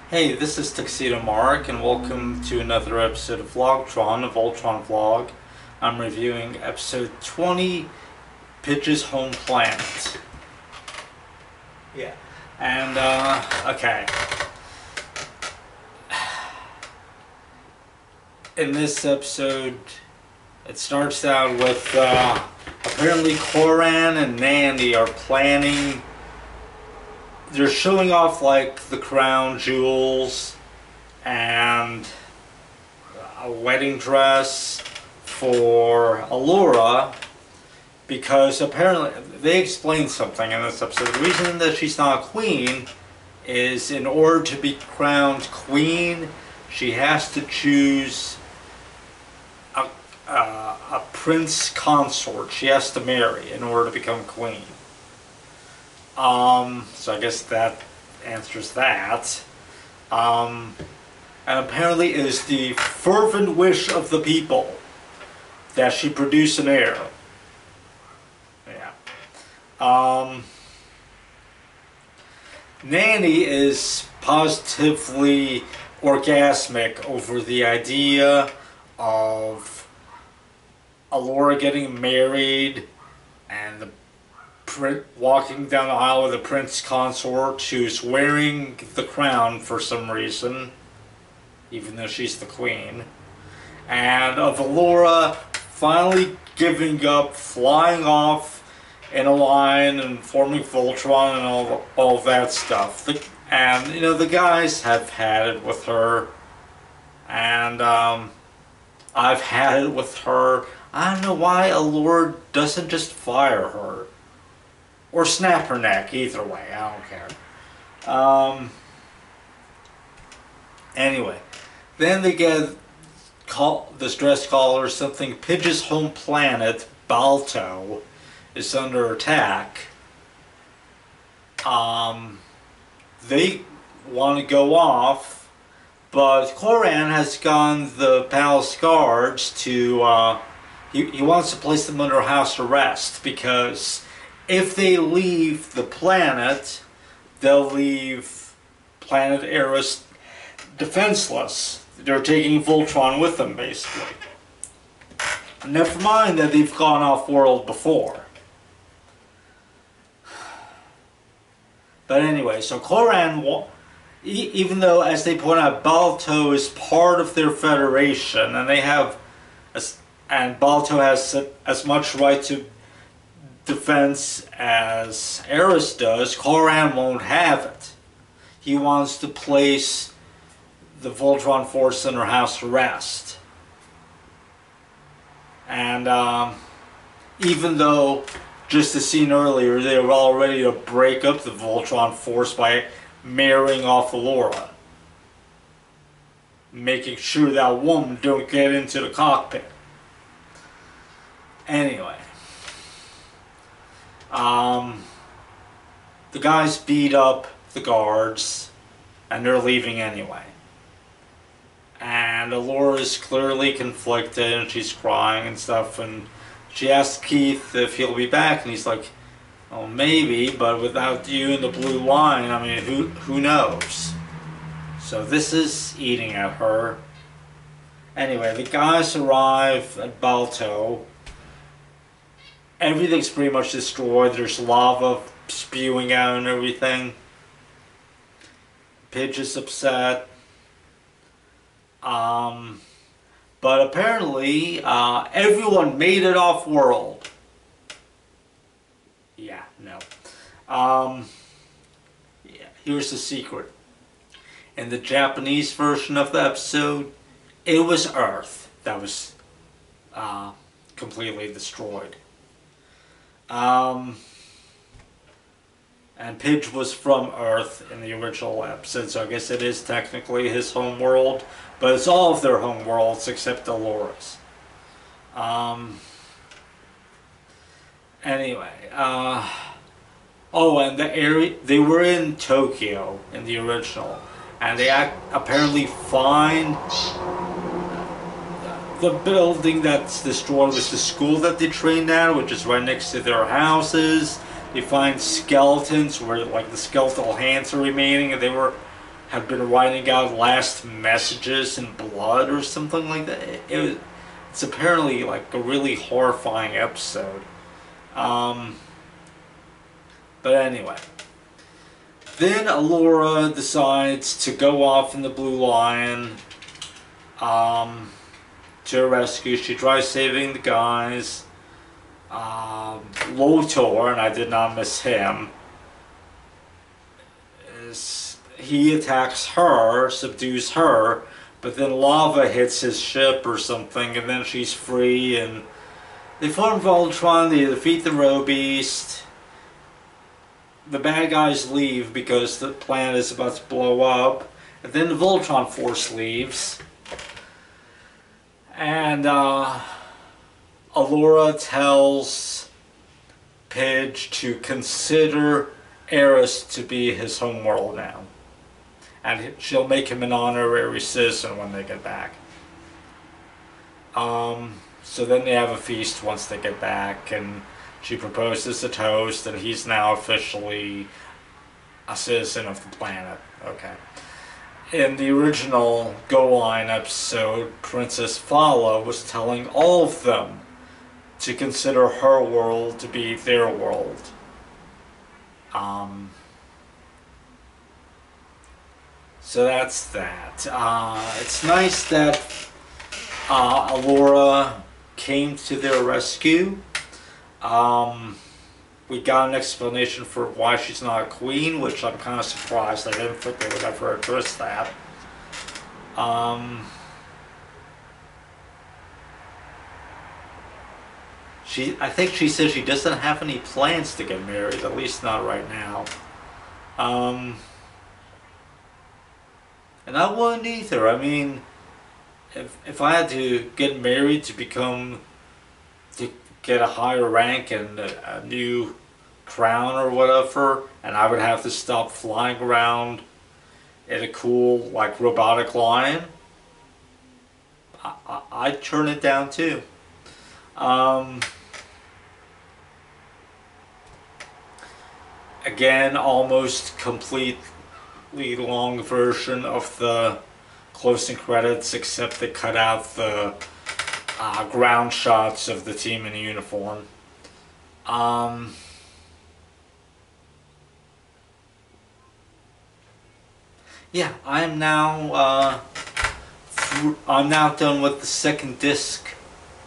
Hey, this is Tuxedo Mark, and welcome to another episode of VLOGTRON, a Voltron vlog. I'm reviewing episode 20, Pidge's Home Planet. Yeah, and, okay. In this episode, it starts out with, apparently Coran and Nandy are planning. They're showing off like the crown jewels and a wedding dress for Allura, because apparently they explained something in this episode. The reason that she's not a queen is in order to be crowned queen, she has to choose a prince consort. She has to marry in order to become queen. So I guess that answers that. And apparently it is the fervent wish of the people that she produce an heir. Yeah. Nanny is positively orgasmic over the idea of Allura getting married and the walking down the aisle with a prince consort who's wearing the crown for some reason, even though she's the queen, and of Allura finally giving up, flying off in a line and forming Voltron and all that stuff. And you know, the guys have had it with her, and I've had it with her. I don't know why Allura doesn't just fire her. Or snap her neck, either way, I don't care. Anyway, then they get this dress caller something. Pidge's home planet, Balto, is under attack. They want to go off, but Coran has gone the palace guards to, he wants to place them under house arrest, because if they leave the planet, they'll leave planet Eris defenseless. They're taking Voltron with them, basically. Never mind that they've gone off-world before. But anyway, so Coran, even though, as they point out, Balto is part of their federation, and they have, and Balto has as much right to defense as Eris does, Coran won't have it. He wants to place the Voltron force under house arrest. And even though, just as seen earlier, they were all ready to break up the Voltron force by marrying off Allura, making sure that woman don't get into the cockpit. Anyway. The guys beat up the guards, and they're leaving anyway. And Allura is clearly conflicted, and she's crying and stuff, and she asks Keith if he'll be back, and he's like, oh, maybe, but without you in the blue line, I mean, who knows? So this is eating at her. Anyway, the guys arrive at Balto. Everything's pretty much destroyed. There's lava spewing out and everything. Pidge is upset. But apparently, everyone made it off-world. Yeah, no. Yeah, here's the secret. In the Japanese version of the episode, it was Earth that was completely destroyed. And Pidge was from Earth in the original episode, so I guess it is technically his home world, but it's all of their home worlds except Allura's. Anyway, oh, and the area, they were in Tokyo in the original, and they apparently find the building that's destroyed was the school that they trained at, which is right next to their houses. They find skeletons where like the skeletal hands are remaining, and they were had been writing out last messages in blood or something like that. It's apparently like a really horrifying episode. But anyway, then Allura decides to go off in the Blue Lion to rescue. She tries saving the guys. Lotor, and I did not miss him, he attacks her, subdues her, but then lava hits his ship or something, and then she's free, and they form Voltron, they defeat the Roe Beast. The bad guys leave because the planet is about to blow up, and then the Voltron force leaves. And Allura tells Pidge to consider Eris to be his homeworld now. And she'll make him an honorary citizen when they get back. So then they have a feast once they get back, and she proposes a toast, and he's now officially a citizen of the planet. Okay. In the original Go Line episode, Princess Fala was telling all of them to consider her world to be their world. So that's that. It's nice that Allura came to their rescue. We got an explanation for why she's not a queen, which I'm kind of surprised. I didn't think they would ever address that. I think she says she doesn't have any plans to get married, at least not right now. And I wouldn't either. I mean, if I had to get married to get a higher rank and a new crown or whatever, and I would have to stop flying around in a cool, like, robotic lion, I'd turn it down too. Again, almost completely long version of the closing credits, except they cut out the ground shots of the team in uniform. Yeah, I'm now done with the second disc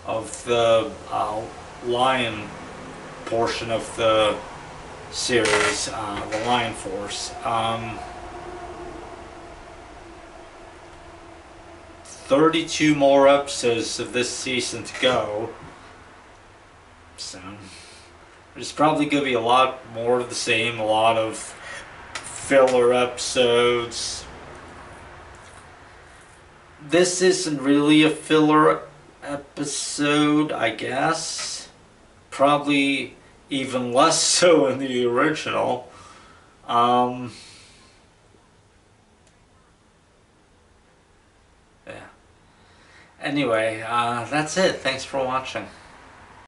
of the Lion portion of the series, the Lion Force. 32 more episodes of this season to go, so there's probably going to be a lot more of the same, a lot of filler episodes. This isn't really a filler episode, I guess. Probably even less so in the original. Yeah. Anyway, that's it. Thanks for watching.